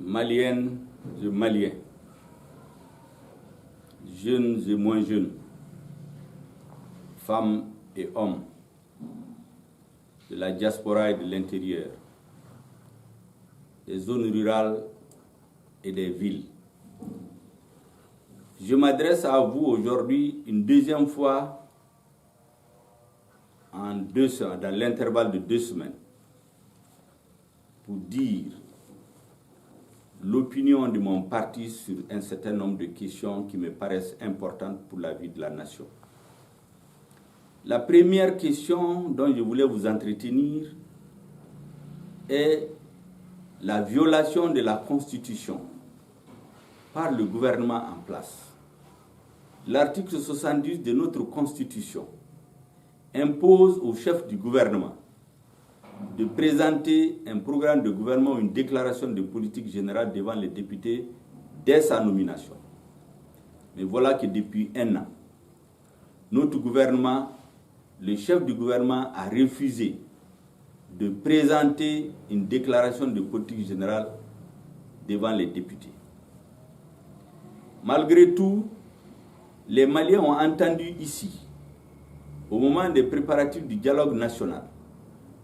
Maliennes et Maliens, jeunes et moins jeunes, femmes et hommes, de la diaspora et de l'intérieur, des zones rurales et des villes. Je m'adresse à vous aujourd'hui une deuxième fois dans l'intervalle de 2 semaines pour dire l'opinion de mon parti sur un certain nombre de questions qui me paraissent importantes pour la vie de la nation. La première question dont je voulais vous entretenir est la violation de la Constitution par le gouvernement en place. L'article 70 de notre Constitution impose au chef du gouvernement de présenter un programme de gouvernement ou une déclaration de politique générale devant les députés dès sa nomination. Mais voilà que depuis 1 an, notre gouvernement, le chef du gouvernement a refusé de présenter une déclaration de politique générale devant les députés. Malgré tout, les Maliens ont entendu ici, au moment des préparatifs du dialogue national,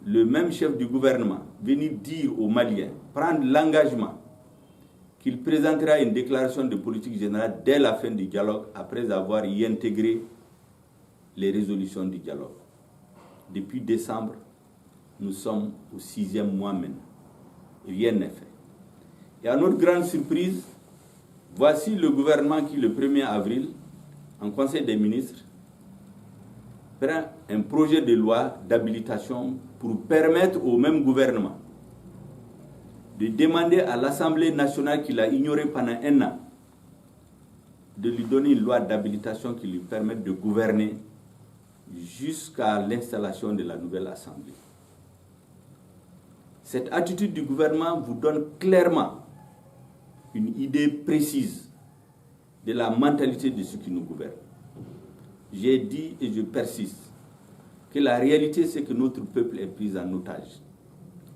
le même chef du gouvernement venir dire aux Maliens, prendre l'engagement qu'il présentera une déclaration de politique générale dès la fin du dialogue, après avoir y intégré les résolutions du dialogue. Depuis décembre, nous sommes au 6e mois maintenant. Rien n'est fait. Et à notre grande surprise, voici le gouvernement qui, le 1er avril, en Conseil des ministres, prend un projet de loi d'habilitation pour permettre au même gouvernement de demander à l'Assemblée nationale qu'il a ignorée pendant 1 an de lui donner une loi d'habilitation qui lui permette de gouverner jusqu'à l'installation de la nouvelle Assemblée. Cette attitude du gouvernement vous donne clairement une idée précise de la mentalité de ceux qui nous gouvernent. J'ai dit et je persiste que la réalité, c'est que notre peuple est pris en otage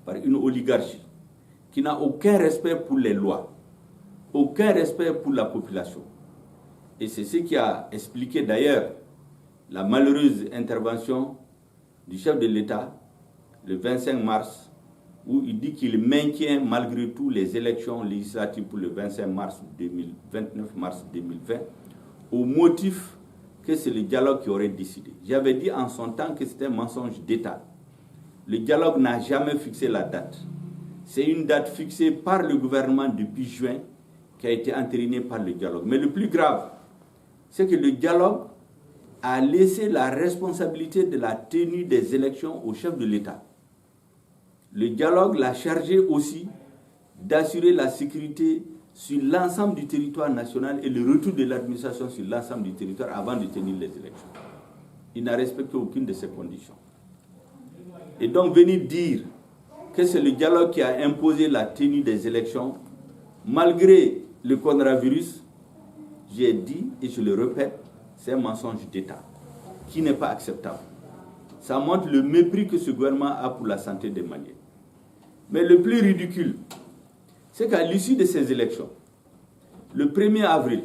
par une oligarchie qui n'a aucun respect pour les lois, aucun respect pour la population. Et c'est ce qui a expliqué d'ailleurs la malheureuse intervention du chef de l'État le 25 mars, où il dit qu'il maintient malgré tout les élections législatives pour le 29 mars 2020, au motif que c'est le dialogue qui aurait décidé. J'avais dit en son temps que c'était un mensonge d'État. Le dialogue n'a jamais fixé la date. C'est une date fixée par le gouvernement depuis juin qui a été entérinée par le dialogue. Mais le plus grave, c'est que le dialogue a laissé la responsabilité de la tenue des élections au chef de l'État. Le dialogue l'a chargé aussi d'assurer la sécurité sur l'ensemble du territoire national et le retour de l'administration sur l'ensemble du territoire avant de tenir les élections. Il n'a respecté aucune de ces conditions. Et donc venir dire que c'est le dialogue qui a imposé la tenue des élections, malgré le coronavirus, j'ai dit et je le répète, c'est un mensonge d'État qui n'est pas acceptable. Ça montre le mépris que ce gouvernement a pour la santé des Maliens. Mais le plus ridicule, c'est qu'à l'issue de ces élections, le 1er avril,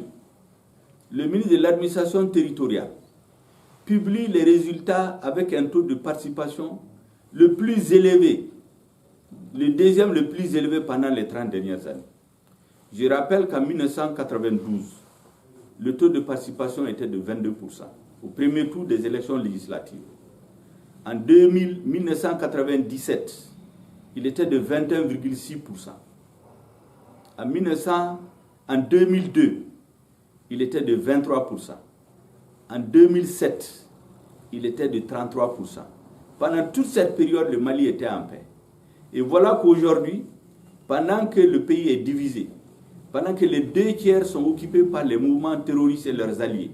le ministre de l'administration territoriale publie les résultats avec un taux de participation le plus élevé, le deuxième le plus élevé pendant les 30 dernières années. Je rappelle qu'en 1992, le taux de participation était de 22% au premier tour des élections législatives. En 1997, il était de 21,6%. En 2002, il était de 23%. En 2007, il était de 33%. Pendant toute cette période, le Mali était en paix. Et voilà qu'aujourd'hui, pendant que le pays est divisé, pendant que les 2 tiers sont occupés par les mouvements terroristes et leurs alliés,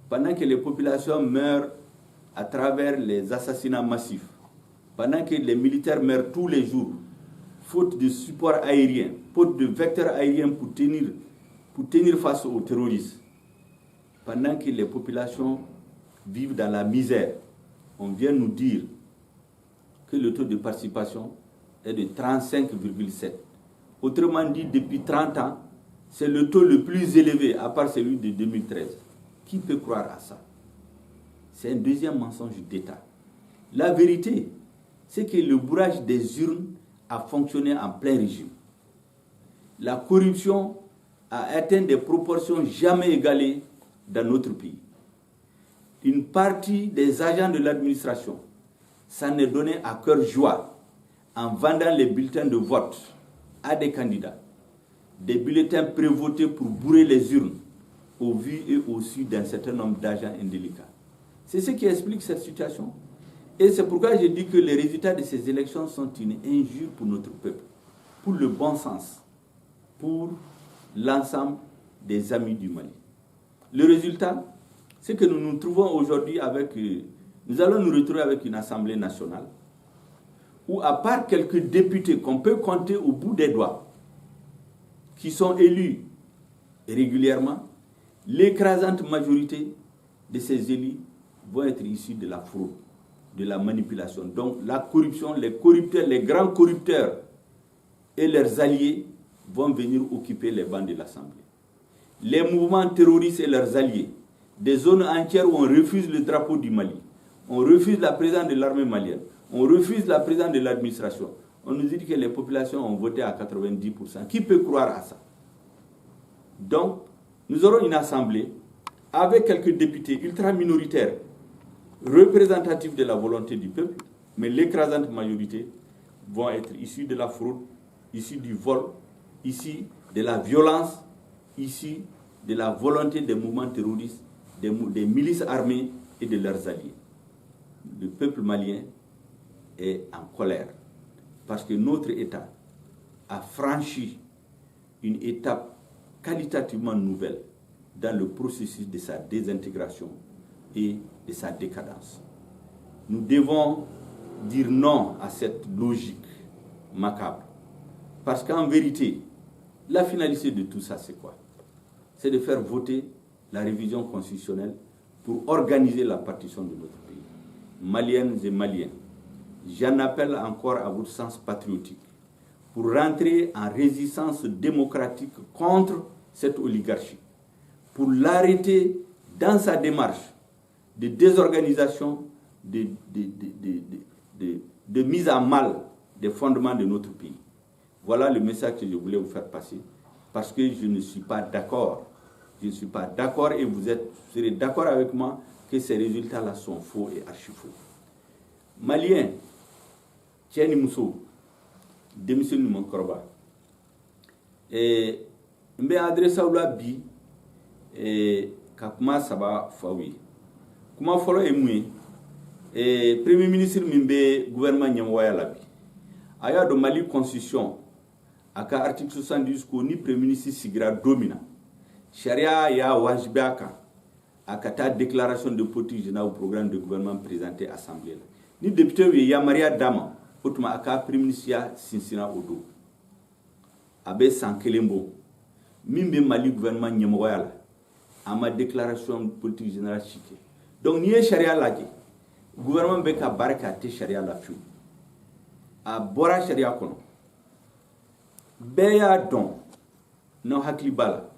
pendant que les populations meurent à travers les assassinats massifs, pendant que les militaires meurent tous les jours, faute de support aérien, faute de vecteurs aériens pour tenir face aux terroristes, pendant que les populations vivent dans la misère, on vient nous dire que le taux de participation est de 35,7. Autrement dit, depuis 30 ans, c'est le taux le plus élevé, à part celui de 2013. Qui peut croire à ça? C'est un deuxième mensonge d'État. La vérité, c'est que le bourrage des urnes a fonctionné en plein régime. La corruption a atteint des proportions jamais égalées dans notre pays. Une partie des agents de l'administration s'en est donné à cœur joie en vendant les bulletins de vote à des candidats, des bulletins prévotés pour bourrer les urnes au vu et au su d'un certain nombre d'agents indélicats. C'est ce qui explique cette situation. Et c'est pourquoi je dis que les résultats de ces élections sont une injure pour notre peuple, pour le bon sens, pour l'ensemble des amis du Mali. Le résultat, c'est que nous nous trouvons aujourd'hui nous allons nous retrouver avec une Assemblée nationale où, à part quelques députés qu'on peut compter au bout des doigts, qui sont élus régulièrement, l'écrasante majorité de ces élus vont être issus de la fraude, de la manipulation. Donc la corruption, les corrupteurs, les grands corrupteurs et leurs alliés vont venir occuper les bancs de l'Assemblée. Les mouvements terroristes et leurs alliés, des zones entières où on refuse le drapeau du Mali, on refuse la présence de l'armée malienne, on refuse la présence de l'administration. On nous dit que les populations ont voté à 90%. Qui peut croire à ça? Donc, nous aurons une assemblée avec quelques députés ultra-minoritaires représentatifs de la volonté du peuple, mais l'écrasante majorité vont être issus de la fraude, issus du vol, issus de la violence, issus de la volonté des mouvements terroristes, des milices armées et de leurs alliés. Le peuple malien est en colère parce que notre État a franchi une étape qualitativement nouvelle dans le processus de sa désintégration et de sa décadence. Nous devons dire non à cette logique macabre. Parce qu'en vérité, la finalité de tout ça, c'est quoi? C'est de faire voter la révision constitutionnelle pour organiser la partition de notre pays. Maliennes et Maliens, j'en appelle encore à votre sens patriotique pour rentrer en résistance démocratique contre cette oligarchie, pour l'arrêter dans sa démarche de désorganisation, de mise à mal des fondements de notre pays. Voilà le message que je voulais vous faire passer, parce que je ne suis pas d'accord. Je ne suis pas d'accord et vous serez d'accord avec moi que ces résultats-là sont faux et archi-faux. Maliens, Tieni Mousso, démissionne mon corba. Et je vais adresser à bi et Kakuma Saba Fawi. Comment follow et Premier ministre Mimbe, gouvernement Nyamwaya Labi. Aya de Mali Constitution, aka article 70 ko ni Premier ministre Sigra Domina. Sharia ya wajibaka akata déclaration de politique générale au programme de gouvernement présenté à l'Assemblée. Ni député ya Maria Dama, otuma aka Premier ministre ya Sinsina Odo. Abe Sankelembo, Mimbe Mali gouvernement Nyamwaya à ma déclaration politique générale chique. Donc ni Sharia la le gouvernement beka baraka te Sharia la fiu. A bora Sharia kono. Beya don no hakli bala.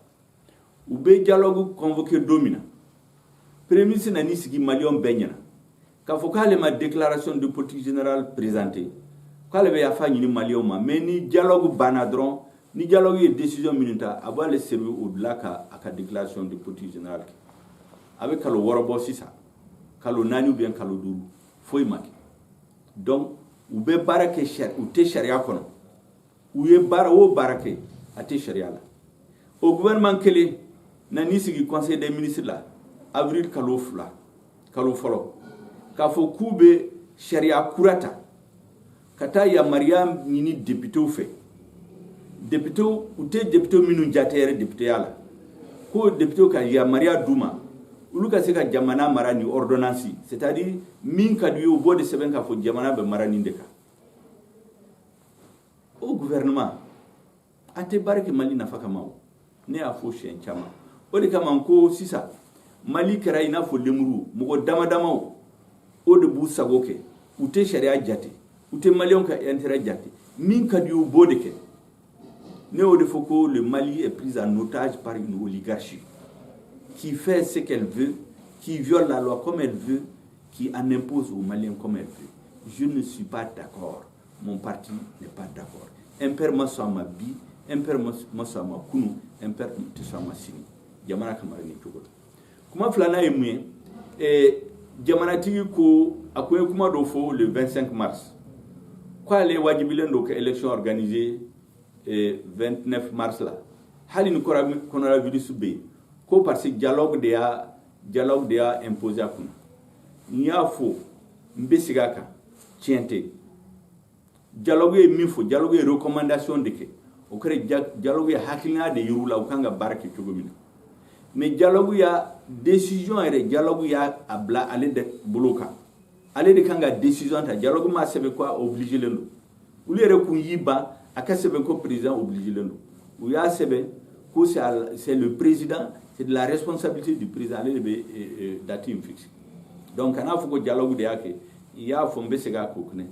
Ou be dialogue convoqué domina. Premier ministre nani sigi Malion benyana. Ka fokale ma déclaration de politique générale présentée. Kale be ya fa ni Malion ma mais ni dialogue banadron ni dialogue et décision minute avoir le servir au-delà ka déclaration de politique générale. Avec kalo worobo sisa. Kalo nani ou bien kalo dou foi maki. Donc ou be barake cher ou te sharia kono. Ou ye bara o barake ate sharia la. Au gouvernement kele nani sigi conseil des ministres là avril kalo fula kalo folo ka fo kube sharia kurata kata ya Mariam nini député ou fait député ou te député minu jatere député yala ko député ka ya Maria Douma ulu ka se ka jamana marani ordonnance c'est-à-dire min ka du au bout de seben ka fo jamana be marani ndeka au gouvernement ate barke Mali nafaka mawo ne a fo shen chama o de kama ko sisa Mali kera ina fo lemuru mugo dama o de bu sagoke ute sharia jate ute Malion ka intérêt jate min ka du au bout de ke Néo de Foucault, le Mali est pris en otage par une oligarchie qui fait ce qu'elle veut, qui viole la loi comme elle veut, qui en impose aux Maliens comme elle veut. Je ne suis pas d'accord. Mon parti n'est pas d'accord. Imper Masama Bi, Imper Masama Kunu, Imper Tessama Sini. Jamana Kamarani Togoto. Comment Flana est mouillé? Et Jamana Tigiko a kuma d'ofo le 25 mars. Quoi les Wajibilen donc élection organisée le 29 mars là? Halin coronavirus B. Ko parce que dialogue de a imposé à Kuna. N'y a faux, Mbessigaka, Tiente. Dialogue est mifo, dialogue est recommandation de que. Au crée dialogue est hakina de Yurula ou Kanga Baraki Tugomina. Mais dialogue a décision et dialogue a abla aller de Boloka. Aller de Kanga décision, dialogue ma sebe quoi obligé le nous. Ou les recouilliba, à qu'à sebe quoi président obligé le nous. Ou ya sebe, c'est le président. C'est de la responsabilité du président d'attitude fixe. Donc, quand on a un dialogue, il y a un dialogue.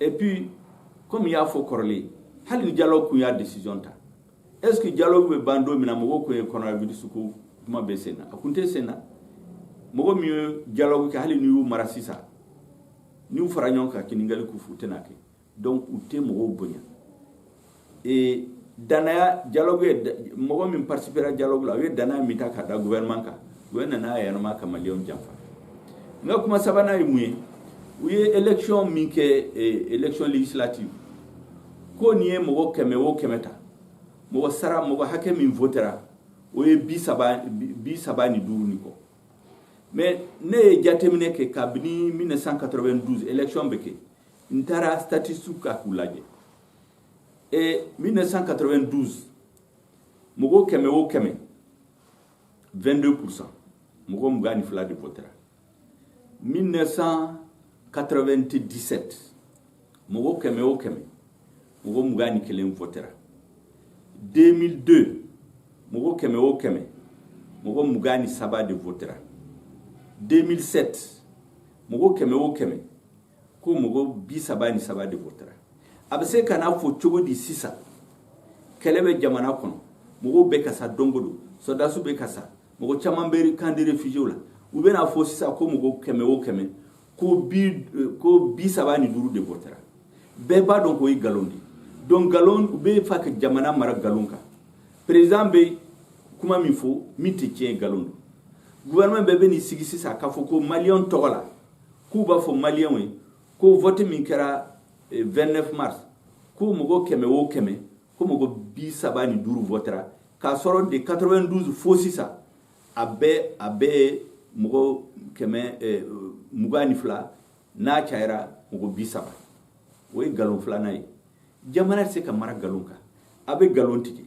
Et puis, comme il y a un corrélé, il y a un dialogue qui a une décision. Est-ce que le dialogue est bandé, mais il y a un coronavirus qui est baissé? Il y a un dialogue qui est marasisa. Nous faisons un dialogue qui est donc, il y a un dialogue. Et danaya dialogue mogo min participer à dialogue la we dana mita ka da gouvernement ka we nana ya ma ka malion jamfa nga kuma sabana yimuye we élection mi ke élection législative ko nié mogo keme wo kemeta mogo sara mogo hake min votera we bi sabani du ni ko mais ne jatemine ke kabini 1992 élection beke ntara statistique ka kulaje. Et 1992, Mogo Keme o Keme, 22%. Mogo Mugani Fla de Votera. 1997, Mogo Keme o Keme, Mogo Mugani Kelen Votera. 2002, Mogo Keme o Keme, Mogo Mugani Saba de Votera. 2007, Mogo Keme o Keme, Ko Mogo Bi Saba ni Saba de Votera. Abse kana fo chogo di sisa kelebe jamana kono mogo be kasa dongodo sodasu be kasa mogo chamamberi kandi refugee la ube na fo sisa ko mogo keme o keme ko bi sabani duru de botera beba donc o galondi donc galon ube fa ke jamana mara galonka président be kuma mi fo miti tien galondo gouvernement be ni sigi sisa ka fo ko malien togola ku ba fo malien we ko vote min kera 29 mars ko mogo keme o keme ko mogo bi sabani duru votera ka soro de 92 fosisa abe mogo keme mugani fla na chaira mogo bi saba way galon fla nay jamana se ka mara galonka abe galon tiki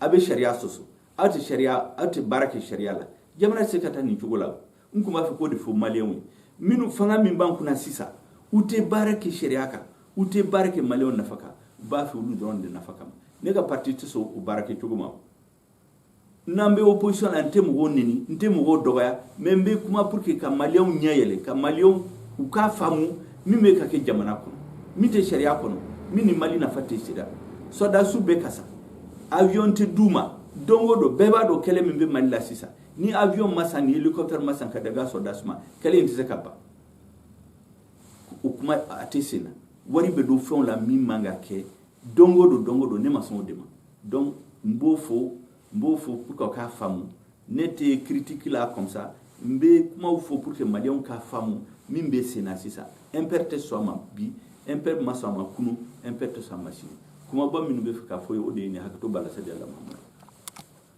abe sharia soso ati sharia ati barake sharia la jamana se ka tani chugola nkuma fi ko de fo malien minu fanga min ban kuna sisa ute barake sharia ka ute barake malion nafaka ba fi ulu don de nafaka nega parti to so barake tuguma nambe opposition ante mo wonni nte mo dogoya membe kuma pour que ka malion nyayele ka malion u ka famu mime ka ke jamana ko mite sharia ko mini mali na fatte sida so da su be kasa avion te duma dongo do beba do kele membe mali la sisa ni avion masani hélicoptère masan ka daga so da suma kele inte se kapa ukuma atesena wari be do fon la mi manga ke dongo do ne mason dema donc mbofo pour ka famu nete critique là comme ça mbe kuma faut pour que malien ka famu mimbe sena sisa imperte soma bi imperte masama kunu imperte sama sini kuma ba minu be ka foyo o de ni hakato bala sa de la